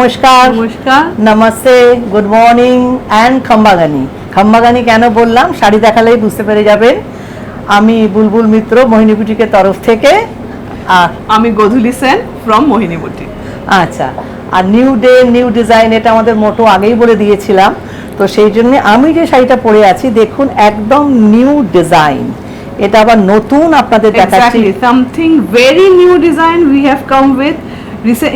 নমস্কার নমস্কার namaste good morning and খম্বাগানি। খম্বাগানি কেন বললাম শাড়ি দেখালেই বুঝতে পেরে যাবেন। আমি বুলবুল মিত্র মোহিনী বুটিকের তরফ থেকে। আর আমি গধুলি সেন ফ্রম মোহিনী বুটিক। আচ্ছা, আর নিউ ডে নিউ ডিজাইন এটা আমাদের মোটো আগেই বলে দিয়েছিলাম, তো সেই জন্য আমি যে শাড়িটা পরে আছি দেখুন একদম নিউ ডিজাইন, এটা আবার নতুন আপনাদের দেখাচ্ছি। Exactly, something very new design we have come with.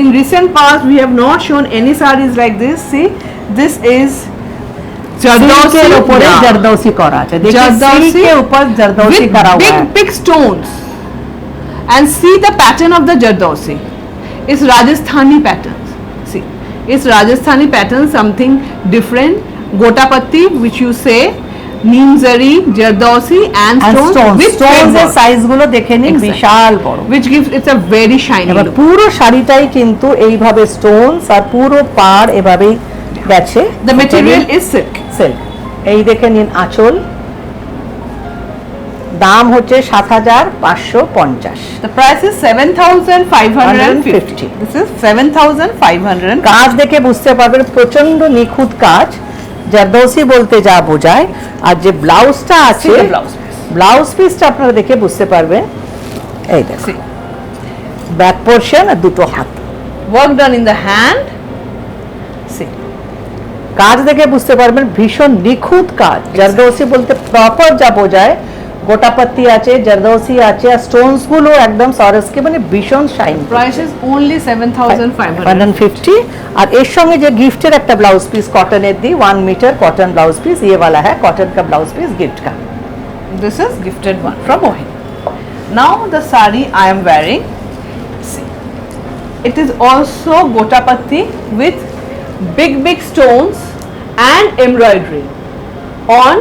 In recent past we have not shown any sarees like this. See, this is जरदौसी के ऊपर जरदौसी करा है, देखिए जरदौसी के ऊपर जरदौसी करा हुआ है, big stones, and see the pattern of the jardausi. It's Rajasthani patterns. See, it's Rajasthani pattern, something different. Gotapatti, which you say, neem zari, jardausi, and stones with stones এর সাইজ গুলো দেখে নিন, বিশাল বড়, which gives it's a very shiny এবার look. পুরো শাড়িটাই কিন্তু এইভাবে Stones আর পুরো পাড় এভাবেই গেছে। The material is silk. Silk. এই দেখে নিন আঁচল, দাম হচ্ছে ৭৫৫০। The price is 7,550. This is 7,500. কাজ দেখে বুঝতে পারবেন প্রচন্ড নিখুঁত কাজ, জারদৌসি বলতে যা বোঝায়। আর যে ব্লাউজটা আছে, See the blouse piece. Blouse পিসটা আপনারা দেখে বুঝতে পারবেন। এই দেখুন See, ব্যাক পোর্শন আর দুটো হাত, work done in the hand. See, কাজ দেখে বুঝতে পারবেন ভীষণ নিখুঁত কাজ। জারদৌসি বলতে প্রপার যা বোঝায়, গোটাপত্তি আছে, জারদৌসি আছে, আর স্টোনস গুলো একদম সরসকে মানে ভীষণ শাইন। price is only 7,500. 150। আর এর সঙ্গে যে গিফটের একটা ব্লাউজ পিস কটনের দি 1 मीटर कॉटन ब्लाउज पीस, ये वाला है कॉटन का ब्लाउज पीस गिफ्ट का। This is gifted one from Mohini. Now the sari I am wearing, see, it is also gotapatti with big stones and embroidery on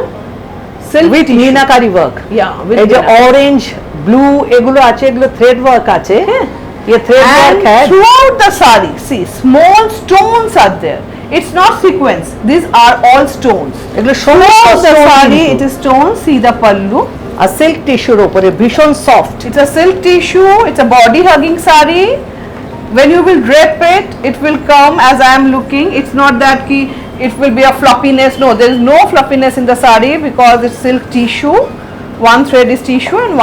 silk with tissue. Meenakari work. Yeah, with এই যে meenakari. Orange blue এগুলো আছে, এগুলো thread work আছে। হ্যাঁ। ये thread And work है। throughout the sari, see, small stones are there. It's not sequence. These are all stones. এগুলো Throughout the sari, it is stones. See the pallu. আর silk টিস্যুর উপরে ভীষণ soft. It's a silk tissue. It's a body hugging sari. When you will drape it, it will come as I am looking. It's not that it will be a floppiness. No, there is no fluffiness in the sari because it's silk tissue. One thread is tissue and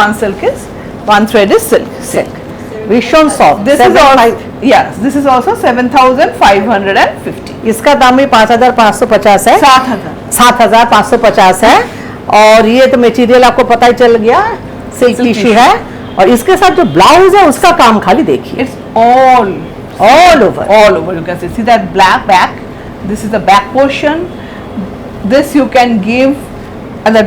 one thread is silk. ভীষণ soft. This is also, yes, this is also 7,550. इसका दाम भी 5,550 है, 7,000. 7,550 है। और ये तो material आपको पता ही चल गया, सिल्क टिश्यू है। और इसके साथ जो ब्लाउज है उसका काम खाली देखिए, It's all over. you can see that black back. This is the back portion. This you can give at the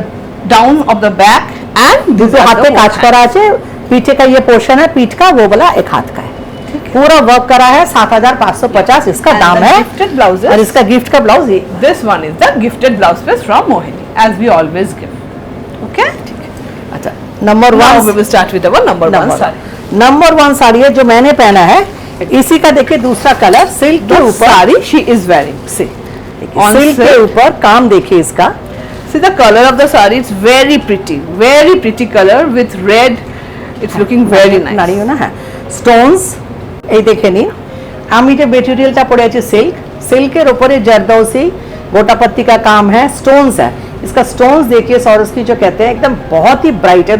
down of the back, and this দুটো is हाथ पे काज करा है, पीछे का ये पोर्शन है पीठ का, वो वाला एक हाथ का है, पूरा वर्क करा है। 7,550 इसका And दाम the है। gifted blouses. और इसका गिफ्ट का ब्लाउज ये This one is the gifted blouse piece from Mohini, as we always give. Okay. अच्छा number Now we 1 will start with our number one sari. Number 1 sari है जो मैंने पहना है। इसी का देखिए दूसरा कलर सिल्क के The ऊपर, sari she is wearing. See, on silk के silk. ऊपर काम देखिए इसका। See the color of the sari. It's very pretty color with red. It's looking very nice. নাড়িও না, হ্যাঁ স্টোনস এই দেখে নিন। আমি যে মেটেরিয়ালটা পরে আছি সিল্ক, सिल्केर ऊपर जरदौसी गोटापत्ती का काम है, स्टोन्स है। इसका स्टोन्स देखिए सौरस्की जो कहते हैं एकदम बहुत ही ब्राइट है,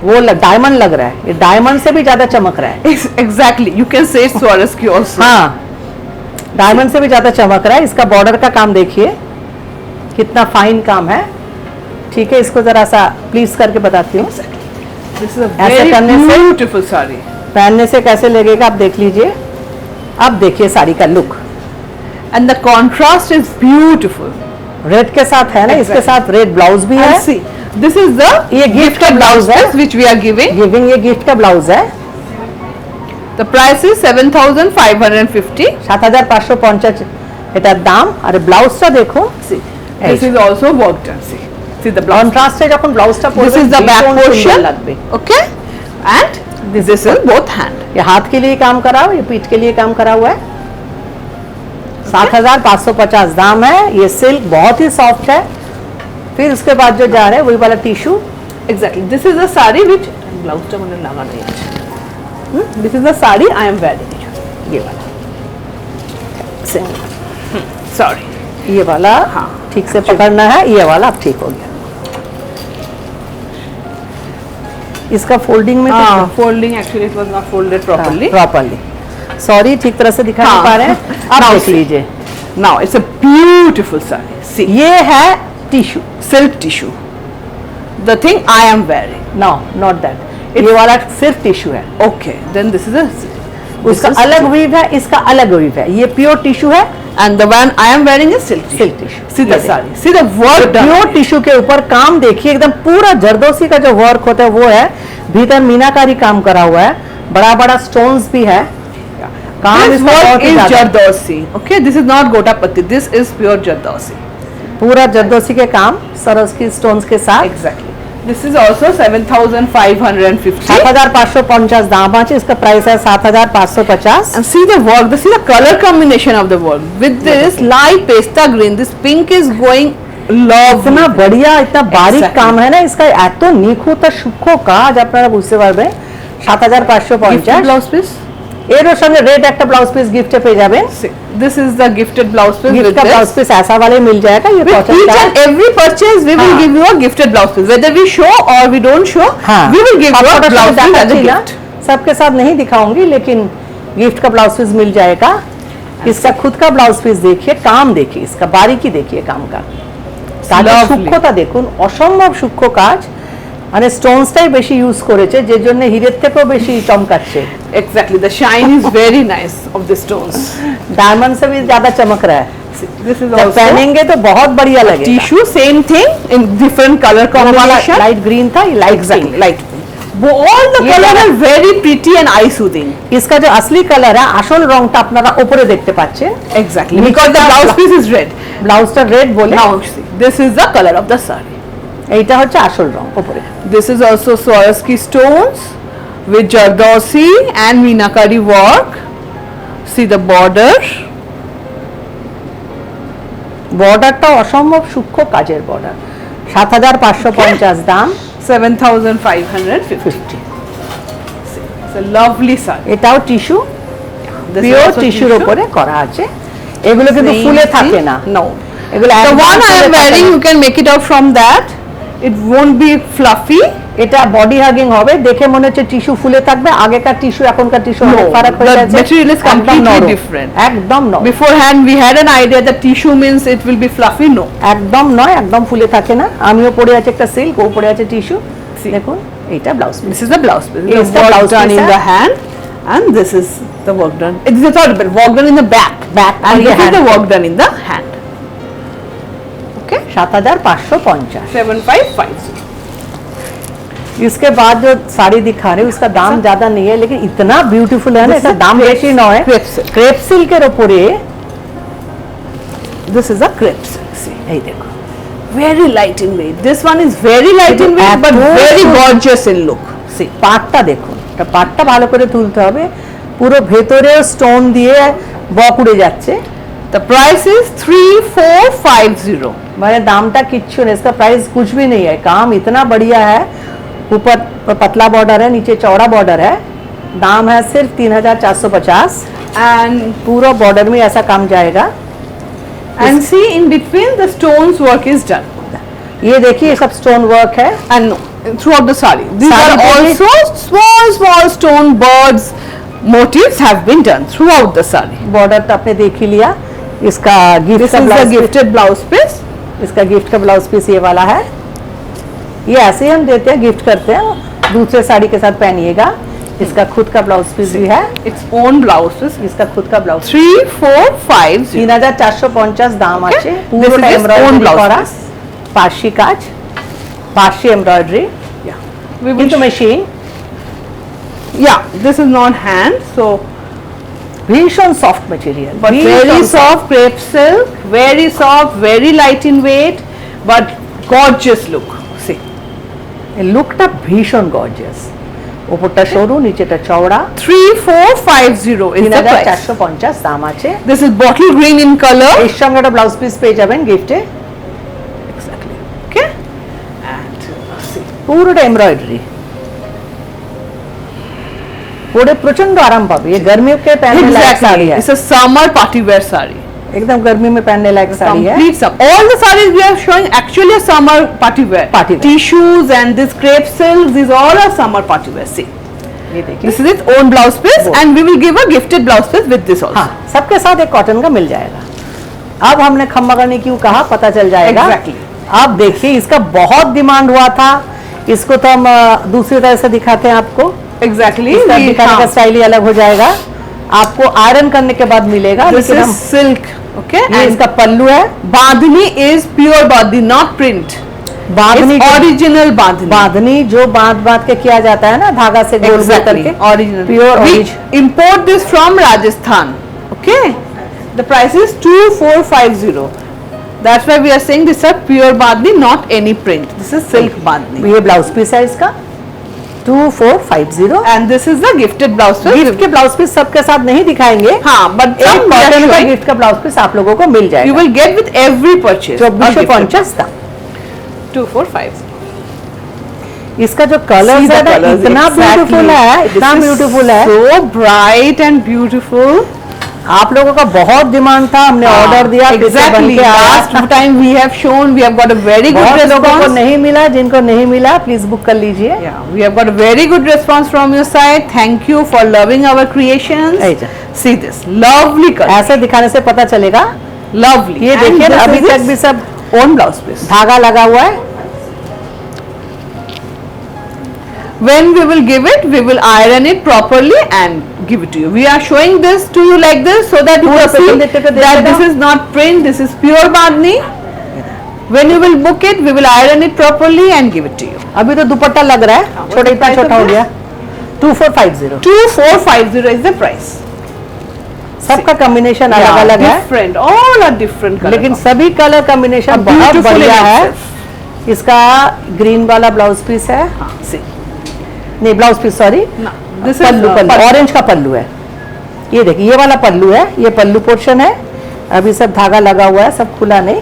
वो डायमंड लग रहा है, ये डायमंड से भी ज्यादा चमक रहा है। Exactly, you can say Swarovski also. हाँ, डायमंड से भी ज्यादा चमक रहा है। इसका बॉर्डर का काम देखिए कितना फाइन काम है। ठीक है, इसको जरा सा प्लीज करके बताती हूँ। This is a ऐसे very करने से beautiful sari. पहनने से कैसे लगेगा आप देख लीजिए। अब देखिए साड़ी का look, And the contrast is beautiful. Red के साथ है ना, इसके साथ रेड ब्लाउज भी है। And see, this is the ये गिफ्ट का ब्लाउज है, which we are giving. Giving ये गिफ्ट का ब्लाउज है। The price is 7,550. 7,550 এটার দাম। আর ব্লাউজটা দেখো, See, this is also work done. See the blouse. কন্ট্রাস্টে যখন ব্লাউজটা This পরবেন is the back ভীষণ সুন্দর portion. লাগবে। Okay, and this is both hand. ये हाथ के लिए काम करा हुआ, ये पीठ के लिए काम करा हुआ है। 7,550 दाम है। ये सिल्क बहुत ही सॉफ्ट है। फिर उसके बाद जो जा रहा है वही वाला tissue. Exactly, this is the sari which blouse টা মানে লাগা নেই আছে। This is the sari I am wearing. ये वाला मिक्सिंग, Sorry. ये वाला हाँ, ठीक से पकड़ना है, ये वाला अब ठीक हो गया। इसका फोल्डिंग में हाँ, folding actually it was not folded properly. Properly, sorry ठीक तरह से दिखा नहीं हाँ। पा रहे हैं, Now अब देख see. लीजिए। Now it's a beautiful saree. See, ये है tissue, silk tissue. The thing I am wearing. No not that, ये वाला सिर्फ टिश्यू है, Okay, then this is a. उसका this is अलग silk. वीव है, इसका अलग वीव है, ये प्योर टिश्यू है, And the one I am wearing is silk tissue. Silk tissue. See the saree. See the work done. Pure tissue के ऊपर काम देखिए, एकदम पूरा जरदोसी का जो वर्क होता है वो है, भीतर मीनाकारी काम करा हुआ है, बड़ा बड़ा स्टोन्स भी है, काम This इसका work बहुत ही is ज्यादा है। Jardosi. Okay, this is not Gotapatti. This is pure Jardosi. पूरा जरदोसी के काम सरस्वती स्टोन्स के साथ। Exactly. This is also 7,550. 7,550 दाम আছে, इसका प्राइस है 7,550। And see the work. See the color combination of the work. With this light pasta green, this pink is going lovely. इतना बढ़िया, इतना बारीक Exactly. काम है না, इसका এত নিখুঁত আর সূক্ষ্ম কাজ আপনারা বুঝতে পারবেন। Gifted 7,550। blouse piece. এর সঙ্গে রেড একটা ব্লাউজ পিস গিফটে পেয়ে যাবেন। See, this is the gifted blouse piece gift with का ब्लाउज this. पीस ऐसा वाले मिल जाएगा, ये With each 50 and every purchase, we will हाँ. give you a gifted blouse piece. Whether we show or we don't show, हाँ, we will give you a सबका blouse piece as a दिखाচ্ছি ना, gift. सबके साथ नहीं दिखाऊंगी, लेकिन गिफ्ट का ब्लाउज पीस मिल जाएगा। इसका खुद का ब्लाउज पीस देखिए, काम देखिए, इसका बारीकी देखिए काम का, কাজের Lovely. সূক্ষ্মতা দেখুন, অসম্ভব সূক্ষ্ম কাজ, মানে স্টোনসটাই বেশি ইউজ করেছে, যে জন্য হীরের থেকেও বেশি চমকাচ্ছে, Exactly, the shine is very nice of the stones. Diamond से भी ज्यादा चमक रहा है। See, this is जब also पहनेंगे तो बहुत बढ़िया लगेगा। tissue, same thing in different color वो वाला combination. लाइट ग्रीन था, ये light Exactly, pink. light pink. All the ये color वाला- are very pretty and eye soothing. इसका जो असली कलर है, আসল রংটা আপনারা উপরে দেখতে পাচ্ছেন, Exactly, Because because the the blouse piece is red. ব্লাউজটা রেড বলে, Now see, this is the color of the saree. এইটা হচ্ছে আসল রং উপরে। This is also Swarovski stones with Jardosi and Meenakari work. See the border. বর্ডারটাও অসম্ভব সূক্ষ্ম কাজের border. 7,550 দাম, 7,550. 50। It's a lovely saree. এটাও tissue, This is pure also টিস্যুর tissue. উপরে করা আছে, এগুলো কিন্তু Same ফুলে thing. থাকে না, No. এগুলো The একদম one I ফুলে am থাকে wearing, না। you can make it out from that. It won't be fluffy. এটা বডি হাগিং হবে, দেখে মনে হচ্ছে টিস্যু ফুলে থাকবে, আগেকার টিস্যু এখনকার টিস্যু অনেক No, ফারাক হয়ে the গেছে, material is একদম completely নরম, different. একদম নরম, Beforehand, we had an idea that tissue means it will be fluffy. No. একদম নয়, একদম ফুলে থাকে না। আমিও পরে আছে একটা সিল্ক, ও পরে আছে টিস্যু। See. দেখুন এইটা blouse piece, This is the blouse piece. Yes, The the work blouse done piece in है. the hand, and this is the work done. It is not the work done in the back. Back and on the this is hand. the work done in the hand. Okay. 7,550। 7,550. इसके बाद जो साड़ी दिखा रहे हैं उसका दाम ज्यादा नहीं है, लेकिन इतना ब्यूटीफुल है ना, This इसका is दाम crepe বেশি নয়। crepe silk. ক্রেপ সিল্কের উপরে This is a crepe silk. See, এই দেখো, very light in weight. This one is very light in weight, but এত very সুন্দর। gorgeous in look. See, পাটটা দেখুন, এটা পাটটা ভালো করে তুলতে হবে, পুরো ভেতরে স্টোন দিয়ে বক উড়ে যাচ্ছে, the price is 3,450. মানে দামটা কিচ্ছু নেই, इसका प्राइस कुछ भी नहीं है, काम इतना बढ़िया है, ऊपर पतला बॉर्डर है, नीचे चौड़ा बॉर्डर है, दाम है सिर्फ 3,450। And पूरा बॉर्डर में ऐसा काम जाएगा। see in between the stones work is done. ये देखिए, ये सब स्टोन वर्क है, And no, throughout the saree. These Saree are पे भी- also small stone birds motifs have been done throughout the saree. Border तो आपने देख ही लिया। इसका गिफ्ट This का is the blouse, gifted blouse piece. इसका गिफ्ट का ब्लाउज पीस ये वाला है, ये ऐसे ही हम देते हैं, गिफ्ट करते हैं, दूसरे साड़ी के साथ पहनिएगा। इसका खुद का ब्लाउज पीस भी है, Its own blouse piece. इसका खुद का ब्लाउज 3,450. 3,450 দাম আছে। This is পুরোটা its own এমব্রয়ডারি blouse করা, piece. পার্সি কাজ, Parsi embroidery, Yeah. We will কিন্তু machine, yeah, this is not hand, so ভীষণ soft material, but very soft crepe silk, very soft, very light in weight, but gorgeous look. See, লুকটা ভীষণ gorgeous, উপরটা সরু, নিচেটা চওড়া। 3,450 is the price. 3,450 দাম আছে। This is bottle green in color. এর সঙ্গে একটা ব্লাউজ পিস পেয়ে যাবেন গিফটে, Exactly. Okay. And see. পুরোটা এমব্রয়ডারি, পরে প্রচন্ড আরাম পাবে, ये गर्मियों के पहनने लायक Exactly. साड़ी है। It's a summer party wear saree. एकदम गर्मी में पहनने लायक साड़ी है। Complete summer. All the sarees we are showing actually a summer party wear. Party wear. Tissues and this crepe silk, these all are summer party wear. See, ये देखिए, this is its own blouse piece, वो। and we will give a gifted blouse piece with this also. हाँ, सबके साथ एक cotton का मिल जाएगा। अब हमने खम्मा करने क्यों कहा पता चल जाएगा। Exactly. आप देखिए, इसका बहुत डिमांड हुआ था। इसको तो हम दूसरी तरह से दिखाते हैं आपको। Exactly. इसका We दिखाने का have- स्टाइल ही अलग हो जाएगा। आपको आयरन करने के बाद मिलेगा। This लेकिन is हम silk. Okay. ये And इसका पल्लू है। Bandhani is pure bandhani, not print. Bandhani It's original bandhani. बांधनी जो बांध के किया जाता है ना, धागा से गोल गोल Exactly. करके, Original. Pure We original. import this from Rajasthan. Okay. The price is 2450. That's why we are saying this is a pure bandhani, not any print. This is silk bandhani. ये ब्लाउज पीस है इसका 2450। And this is the gifted blouse piece. Gift के blouse piece सबके साथ नहीं दिखाएंगे। हाँ, but एक some we are कॉटन का showing, गिफ्ट का ब्लाउज पीस आप लोगों को मिल you जाएगा। will get with every purchase. a gifted 2450 था। 2450. इसका जो कलर See the है ना, colours, इतना exactly. ब्यूटीफुल है, इतना This is ब्यूटीफुल है। So bright and beautiful. आप लोगों का बहुत डिमांड था, हमने ऑर्डर दिया, फिर से बन Exactly. के आया। Last time we have shown, we have got a very good बहुत लोगों को response. नहीं मिला, जिनको नहीं मिला प्लीज बुक कर लीजिए। Yeah, we have got a very good response from your side. Thank you for loving our creations. ऐसा। See this lovely color, ऐसे दिखाने से पता चलेगा। lovely. ये And देखिए ना, this अभी is तक its भी सब own blouse piece. धागा लगा हुआ है। When we will give it, we will iron it properly and give it to you. We are showing this to you like this so that you पूरा will see pattern देखते हुए that देखिएगा। this is not print, this is pure bandhani. When you will book it, we will iron it properly and give it to you. अभी तो दुपट्टा लग रहा है, what's छोटा the इतना price छोटा of हो this? गया। 2450 2450 is the price. सबका कॉम्बिनेशन अलग Yeah, अलग है, different. All are different color. लेकिन सभी कलर कॉम्बिनेशन And बहुत beautiful in बढ़िया है। itself. इसका ग्रीन वाला ब्लाउज पीस है, See. नहीं blouse piece sorry, Now, this pallu is pallu orange का पल्लू है। ये देखिए, ये वाला पल्लू है, ये पल्लू पोर्शन है। अभी सब धागा लगा हुआ है, सब खुला नहीं।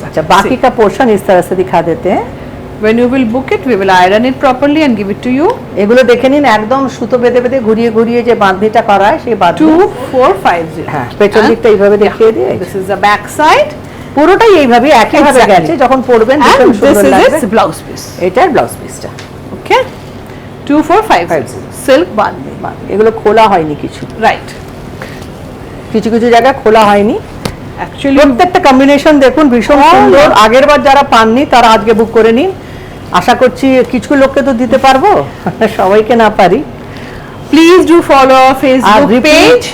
अच्छा, बाकी का पोर्शन इस तरह से दिखा देते हैं। When you will book it, we will iron it properly and give it to you. এগুলো দেখে নিন, একদম সুতো বেঁধে বেঁধে ঘুরিয়ে ঘুরিয়ে যে বাঁধনিটা করা হয় সেই বাঁধনি। 2450. হ্যাঁ, পেছন And- দিকটা এইভাবে দেখিয়ে দিয়ে This is the back side. পুরোটাই এইভাবে একইভাবে Exactly. গেছে, যখন পরবেন ভীষণ And this সুন্দর is লাগবে। its blouse piece. এটার ব্লাউজ পিসটা। Okay. 2450. 50. Silk bandhani. এগুলো খোলা হয়নি কিছু, Right. কিছু কিছু জায়গায় খোলা হয়নি। Actually, প্রত্যেকটা কম্বিনেশন দেখুন ভীষণ All সুন্দর। are- আগের বার যারা পাননি তারা আজকে বুক করে নিন। আশা করছি কিছু লোককে তো দিতে পারবো, সবাইকে না পারি। please do follow our আর Facebook রিপিট page.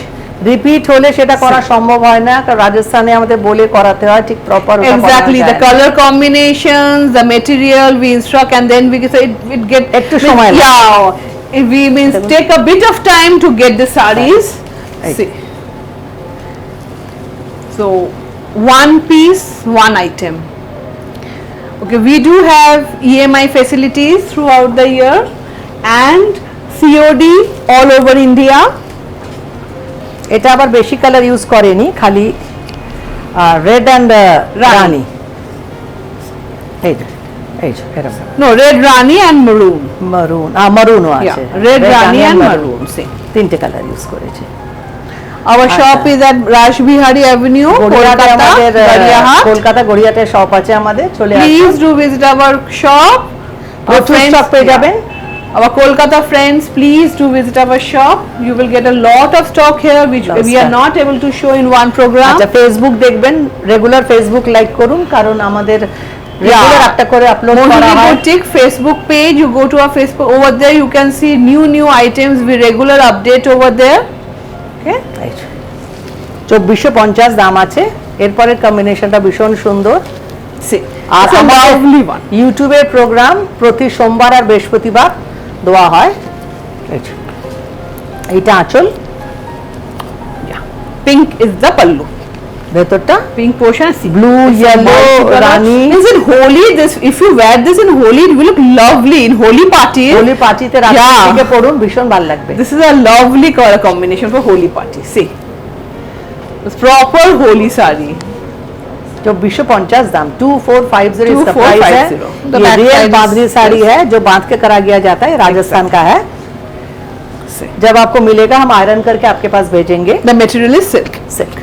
রিপিট হলে সেটা করা সম্ভব হয় না, কারণ রাজস্থানে আমাদের বলে করাতে হয় ঠিক proper. Exactly. The color combinations, the material we instruct, and then we so it get একটু সময় লাগে। Yeah. We means take a bit of time to get the sarees. Right. See. So one piece, one item. Okay, we do have EMI facilities throughout the year and COD all over India. এটা আবার বেশি colour use করেনি, খালি red and রানি। এই যে এই যে এরকম No, red rani and maroon. মারুন, মারুনও আছে। Yeah, red rani and maroon. See. তিনটে কালার ইউজ করেছে। Our shop is at Rajbihari Avenue, গড়িয়াহাটে Kolkata, আমাদের Gariyahat. কলকাতা গড়িয়াহাটে শপ আছে আমাদের, চলে আসুন। Please do visit our shop. Our প্রচুর স্টক পেয়ে যাবেন। Our Kolkata friends, please do visit our shop. You will get a lot of stock here, which Lot of we are stock. not able to show in one program. আচ্ছা, Facebook দেখবেন, regular Facebook like করুন, কারণ আমাদের regular একটা করে upload করা Mohini হয়। Boutique Facebook page. You go to our Facebook. Over there, you can see new items. We regular update over there. Okay. 2450 দাম আছে। এরপরের কম্বিনেশনটা ভীষণ সুন্দর। See. আর It's a আমাদের lovely one. ইউটিউবের প্রোগ্রাম প্রতি সোমবার আর বৃহস্পতিবার দেওয়া হয়। এইটা আঁচল, Pink is the pallu. ভেতরটা Pink portion. See. Blue, It's a yellow, multicolor. rani. Is it Holi? This if you wear this in Holi, it will look lovely in Holi party. Holi পার্টিতে রাত্রি Yeah. থেকে পড়ুন, ভীষণ ভালো লাগবে। This is a lovely color combination for Holi party. See, it's proper Holi sari. 2450 दाम, 2450 इसका price है। 2450. The ये back real side is bandhani sari this. है जो बांध के करा गया जाता है, राजस्थान का है। See. जब आपको मिलेगा हम आयरन करके आपके पास भेजेंगे। The material is silk. Silk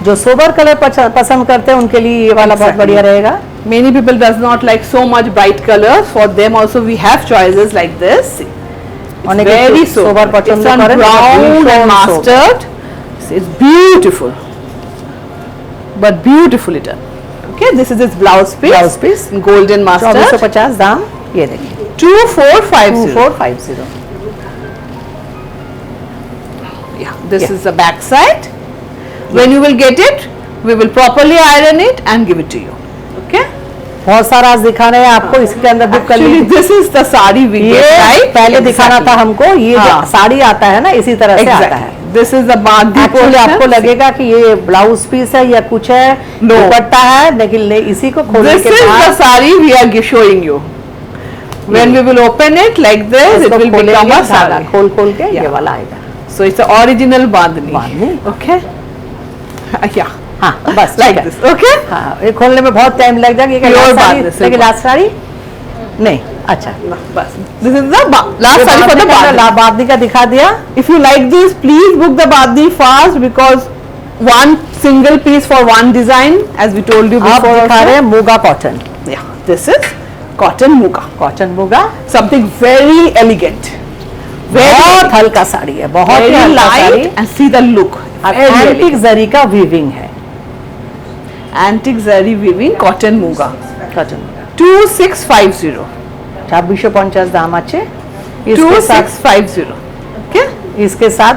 जो सोबर कलर पसंद करते हैं उनके लिए ये वाला बहुत Exactly. बढ़िया रहेगा। Many people does not like so much bright colors. For them also we have choices like this. It's অনেকে very একটু sober sober. পছন্দ It's on করেন, brown ভীষণ and sober। mustard. It's beautiful, but beautifully done. Okay, this is its blouse piece. Blouse piece। in golden mustard. 2450 दाम, ये देखिए 2450. 2450। Yeah, this Yeah. is the back side. When you will get it, we will properly iron it and give it to you. Okay. बहुत सारा आज दिखा रहे हैं आपको, इसके अंदर बुक कर Actually, लीजिए। this is the sari we ये get, right? पहले दिखाना था हमको, ये हाँ। जो साड़ी आता है ना इसी तरह से आता है। Exactly. This is the bandi actually portion. आपको लगेगा कि ये ब्लाउज पीस है या कुछ है, No. दुपट्टा है, लेकिन नहीं, इसी को खोलने This के is the बाद sari we are showing you. When we will open it like this, it इसको will become खोलेंगे, a धागा sari. खोल खोल के ये Yeah. वाला आएगा। So it's the original bandhani. Bandhani. Okay. Yeah. हाँ बस Like ठीक है। this. Okay. हाँ, ये खोलने में बहुत टाइम लग जाएगा। ये क्या Pure लास्ट साड़ी? बांधनी, लेकिन simple। लास्ट साड़ी नहीं, अच्छा Bas. This is the last sari for the bandhani. बांधनी का दिखा दिया। If you like this, please book the bandhani fast because one single piece for one design, as we told you आप before. दिखा also. रहे हैं Muga cotton, Yeah. This is cotton muga. Cotton Muga, Something very elegant. बहुत हल्का साड़ी है, बहुत ही very हल्का sari. light and see the look. Very antique elegant. जरी का वीविंग है, Antique zari weaving cotton muga. Cotton 2650. 2650 दाम আছে। इसके साथ 2650. Okay. इसके साथ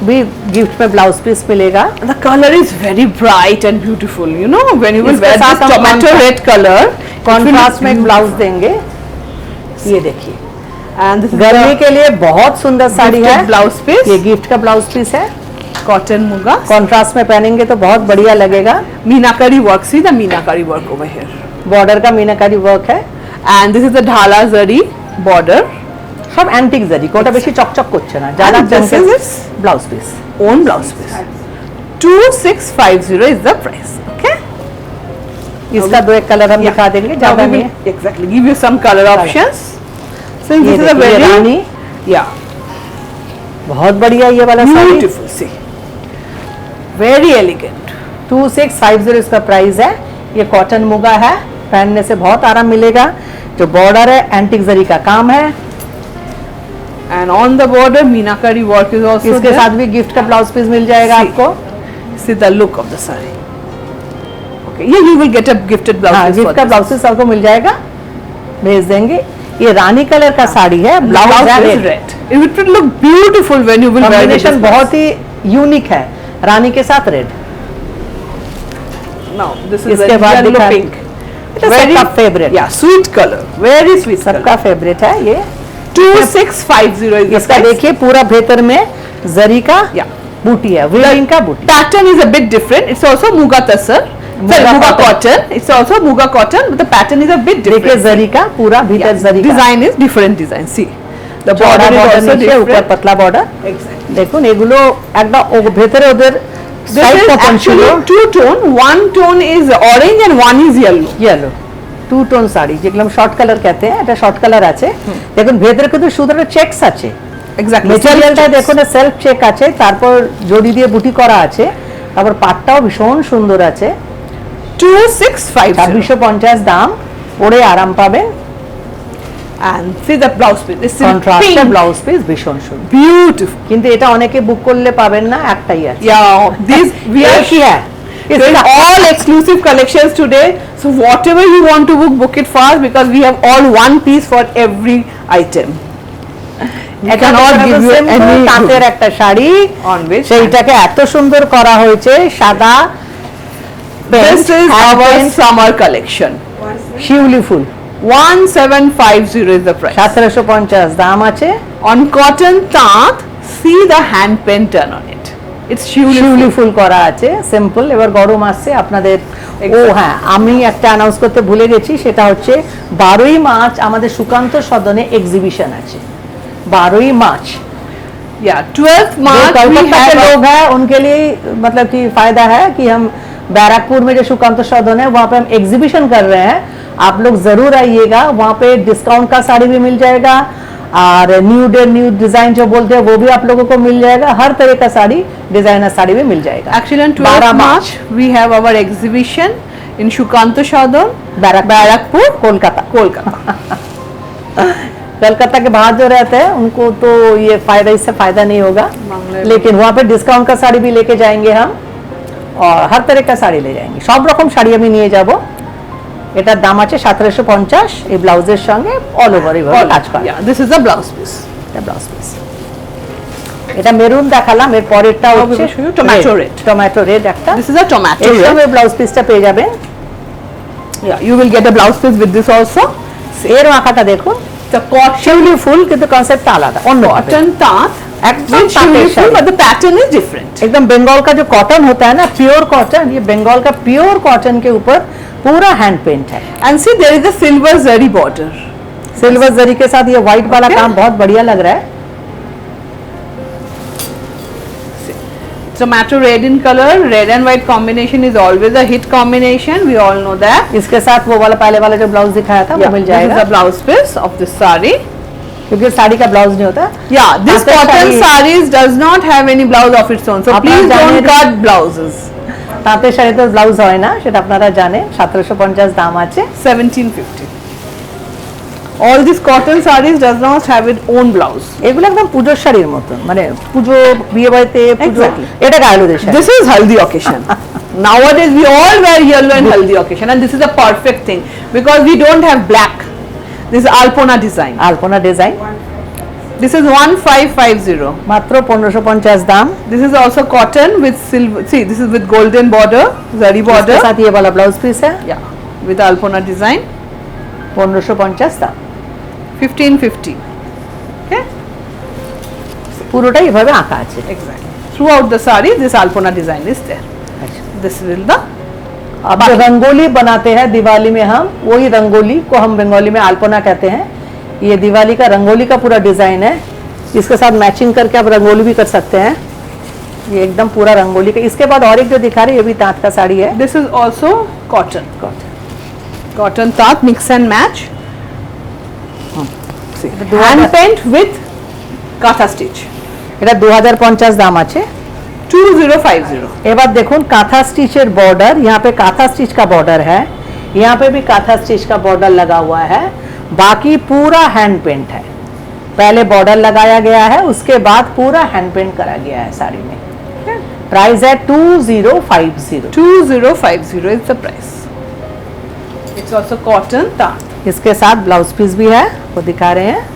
भी गिफ्ट में ब्लाउज पीस मिलेगा। The color is very bright and beautiful. You know, when you will इसके wear साथ this हम tomato red color, कॉन्ट्रास्ट में एक ब्लाउज देंगे, ये देखिए। and this is गर्मी the के लिए बहुत सुंदर साड़ी है, gifted blouse piece. ये गिफ्ट का ब्लाउज पीस है। Cotton muga. कॉन्ट्रास्ट में पहनेंगे तो बहुत बढ़िया लगेगा। Meenakari work. See the Meenakari work over here. Border का मीनाकारी वर्क है, And this is the dhala zari border. সব অ্যান্টিক জারি, কোটা বেশি চকচক করছে না, যারা And this is its blouse piece. own blouse piece. 2650 is the price. Okay. इसका दो एक कलर हम Yeah. दिखा देंगे, Now ज्यादा we नहीं will है। exactly give you some color options. So ये this is a देखिए, ये very रानी, yeah बहुत बढ़िया ये वाला sari. beautiful. See, very elegant. 2650 इसका प्राइस है। ये कॉटन मुगा है, पहनने से बहुत आराम मिलेगा। जो बॉर्डर है एंटिक जरी का काम है, And on the border, Meenakari work is also इसके there. साथ भी गिफ्ट का ब्लाउज पीस मिल जाएगा See. आपको। See the look of the saree. Okay, yeah, you will get a gifted blouse हाँ, piece for गिफ्ट का this. ब्लाउज पीस आपको मिल जाएगा, भेज देंगे। ये रानी कलर का साड़ी है, Blouse ब्लाउज है is red. red. It will look beautiful when you will wear this. Combination बहुत ही यूनिक है, रानी के साथ रेड। Now this is इसके a बाद yellow दिखा- pink. It is सबका favorite। Yeah, sweet color. Very sweet color. सबका फेवरेट है ये। 2650 is the इसका price. देखिए पूरा भीतर में जरी का Yeah. बूटी है, वीविंग का बूटी। Pattern is a bit different. It's also muga tassar. Sorry, Muga muga cotton. cotton. It's also muga cotton, but the pattern is a bit देखिए different. जरी का पूरा भीतर Yeah. जरी का Design is different design. See, the चौड़ा border is border also नीचे, ऊपर different. पतला border. Exactly. দেখুন এগুলো একদম ভেতরে ওদের This সাইড is কটন ছিল, actually two tone. One tone is orange and one is yellow. Yellow two tone sari, যেগুলো শর্ট কালার कहते हैं, এটা শর্ট কালার আছে। দেখুন ভেতরে কিন্তু শুধু চেকস আছে, Exactly. মেটেরিয়ালটা Self দেখুন সেলফ চেক আছে, তারপর জড়ি দিয়ে বুটি করা আছে, তারপর পাটটাও ভীষণ সুন্দর আছে। 2650. 2650 দাম, পরে আরাম পাবেন। And see the blouse piece. It's in কন্ট্রাস্টের pink. Blouse piece ভীষণ সুন্দর, Beautiful. কিন্তু এটা অনেকে বুক করলে পাবেন না, একটাই আছে। Yeah. This we are কি है doing all exclusive collections today. So whatever you want to book, book it fast because we have all one piece for every item. I এটা cannot give you simple any তাঁতের একটা sari, on which সেইটাকে এত সুন্দর করা হয়েছে, সাদা this is our summer collection. Shiuli full. 1750 is the price. 1750 দাম আছে। On cotton taat, see the hand paint done on it. It's Shiuli shiuli. ফুল করা আছে, সিম্পল। এবার গরম আসছে আপনাদের। ও হ্যাঁ, আমি একটা অ্যানাউন্স করতে ভুলে গেছি, সেটা হচ্ছে 12ই মার্চ আমাদের সুকান্ত সদনে এক্সিবিশন আছে। 12ই मार्च Yeah, 12th जो March we कलकत्ता के have लोग हैं उनके लिए मतलब कि फायदा है कि हम बैरकपुर में जो सुकांत सदन है वहाँ पे हम एग्जीबिशन कर रहे हैं, आप लोग जरूर आइएगा। वहाँ पे डिस्काउंट का साड़ी भी मिल जाएगा, और न्यू डिजाइन जो बोलते हैं वो भी आप लोगों को मिल जाएगा। हर तरह का साड़ी डिजाइनर साड़ी में मिल जाएगा। Actually, on 12th March, we have our exhibition in Shukanto Sadon, Barakpur, Kolkata. Kolkata. Calcutta के बाहर जो रहते हैं उनको तो ये फायदा, इससे फायदा नहीं होगा, लेकिन वहाँ पे डिस्काउंट का साड़ी भी लेके जाएंगे हम और हर तरह का শাড়ি ले जाएंगे। সব রকম শাড়ি আমি নিয়ে যাব। এটার দাম আছে 1750 এই ব্লাউজের সঙ্গে অল ওভার এইভাবে কাজ করা। Yeah, this is the blouse piece. এটা ব্লাউজ পিস। এটা মেরুন দেখালাম, এর পরেরটা হচ্ছে tomato red. টমেটো রেড একটা। This is a tomato এর red. সঙ্গে ব্লাউজ পিসটা পেয়ে যাবেন। Yeah, you will get a blouse piece with this also. এর মাখাটা দেখুন, The cotton শিউলি ফুল, কিন্তু কনসেপ্টটা আলাদা, অন্য cotton taat. एकदम With shimmery तांतेर full, sari. but the pattern is different. एकदम बंगाल का जो कॉटन होता है ना, प्योर कॉटन, ये बंगाल का प्योर कॉटन के ऊपर पूरा हैंड पेंट है। And see, there is a silver zari border. Silver zari के साथ ये व्हाइट वाला Okay. काम बहुत बढ़िया लग रहा है। Tomato red in color, red and white combination is always a hit combination. We all know that. इसके साथ वो वाला पहले वाला जो ब्लाउज दिखाया था वो मिल This is जाएगा, the blouse piece of this sari. क्योंकि साड़ी का ब्लाउज नहीं होता। Yeah, this After cotton shari- saris does not have any blouse of its own. So আপনারা please don't জানেন- cut blouses. তাঁতের শাড়ি তো ব্লাউজ হয় না, সেটা আপনারা জানেন। 1750 দাম আছে। 1750. All these cotton saris does not have its own blouse. এগুলো একদম পুজোর শাড়ির মতন, মানে পুজো, বিয়ে বাড়িতে পুজো। Exactly. এটা গায়েলুদের sari. This is haldi occasion. Nowadays we all wear yellow and haldi occasion, and this is a perfect thing because we don't have black. This is Alpona design. Alpana design, This is 1550. মাত্র 1550 দাম। This is also cotton with silver. See, this is with golden border, zari इसके border. साथ ये वाला blouse piece है, Yeah, with Alpona design. 1550 দাম। 1550. Okay, পুরোটাই এভাবে আঁকা আছে। exactly. Throughout the sari, this Alpona design is there. अच्छा। This will the अब जो रंगोली बनाते हैं दिवाली में, हम वही रंगोली को हम बंगाली में अल्पना कहते हैं। ये दिवाली का रंगोली का पूरा डिजाइन है, इसके साथ मैचिंग करके आप रंगोली भी कर सकते हैं। ये एकदम पूरा रंगोली का। इसके बाद और एक जो दिखा रहे हैं, ये भी तांत का साड़ी है। This is also cotton. Cotton taat mix and match. See, hand paint with katha stitch. এটা 2050 দাম আছে। 2050. এবার দেখুন কাঁথা স্টিচের বর্ডার, यहाँ पे काथा स्टिच का बॉर्डर है, यहाँ पे भी काथा स्टिच का बॉर्डर लगा हुआ है, बाकी पूरा हैंड पेंट है। पहले बॉर्डर लगाया गया है, उसके बाद पूरा हैंड पेंट करा गया है साड़ी में। प्राइस है 2050। 2050 is the price. It's also cotton taat. इसके साथ ब्लाउज पीस भी है, वो दिखा रहे हैं।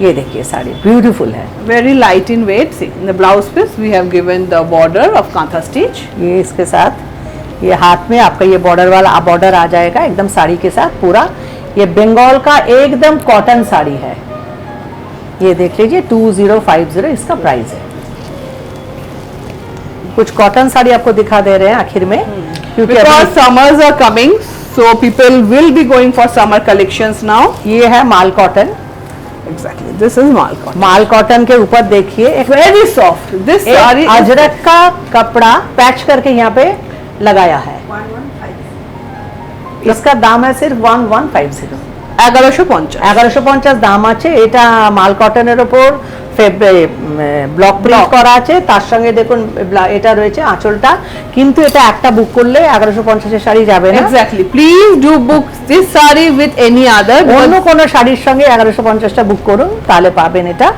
ये देखिए साड़ी ब्यूटीफुल है। Very light in weight. See, in the blouse piece we have given the border of kantha stitch. ये इसके साथ ये हाथ में आपका ये बॉर्डर वाला बॉर्डर आ जाएगा एकदम साड़ी के साथ पूरा। ये बंगाल का एकदम कॉटन साड़ी है। ये देख लीजिए 2050 इसका प्राइस है। कुछ कॉटन साड़ी आपको दिखा दे रहे हैं आखिर में, क्योंकि Because अभी summers are coming, so people will be going for summer collections now. ये है mal cotton. Exactly. This is mal cotton. Mal cotton के ऊपर देखिए एक Very soft. This saree is Ajrak का कपड़ा पैच करके यहाँ पे लगाया है। इसका दाम है सिर्फ 1150। 1150. 1150 দাম আছে। এটা মাল কটনের উপর ব্লক প্রিন্ট করা আছে, তার সঙ্গে দেখুন এটা রয়েছে আঁচলটা, কিন্তু এটা একটা বুক করলে 1150 এর শাড়ি যাবে না। Exactly. Please do book this saree with any other. অন্য because- কোন শাড়ির সঙ্গে 1150টা বুক করুন, তাহলে পাবেন এটা।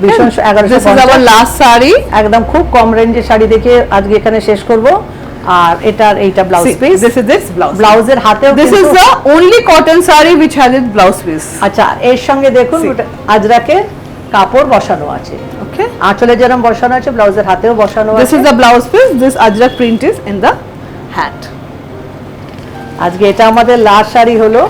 ভীষণ This is our 1150 last saree. একদম খুব কম রেঞ্জের শাড়ি দেখে আজকে এখানে শেষ করব। আর এটার এইটা blouse See, piece, this is this blouse. ব্লাউজের হাতেও This is কিন্তু- the only cotton saree which has its blouse piece. আচ্ছা, এর সঙ্গে দেখুন See. ওটা আজরাকের কাপড় বসানো আছে, Okay. আঁচলে যেরকম বসানো আছে ব্লাউজের হাতেও বসানো This আছে। is the blouse piece. This ajrak print is in the hat. আজকে এটা আমাদের লাস্ট শাড়ি হলো।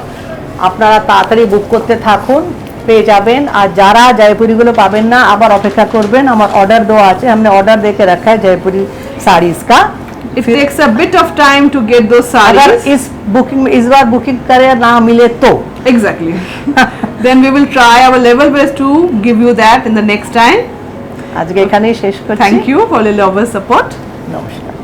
আপনারা তাড়াতাড়ি বুক করতে থাকুন, পেয়ে যাবেন। আর যারা জয়পুরিগুলো পাবেন না, আবার অপেক্ষা করবেন। আমার অর্ডার দেওয়া আছে, हमने ऑर्डर देके रखा है जयपुरी साड़ीज का। It takes a bit of time to get those अगर sarees. इस बार बुकिंग करे ना मिले तो Exactly. Then we will try our level best to give you that in the next time. আজকে এখানেই শেষ করছি। Thank you for your love and support. নমস্কার।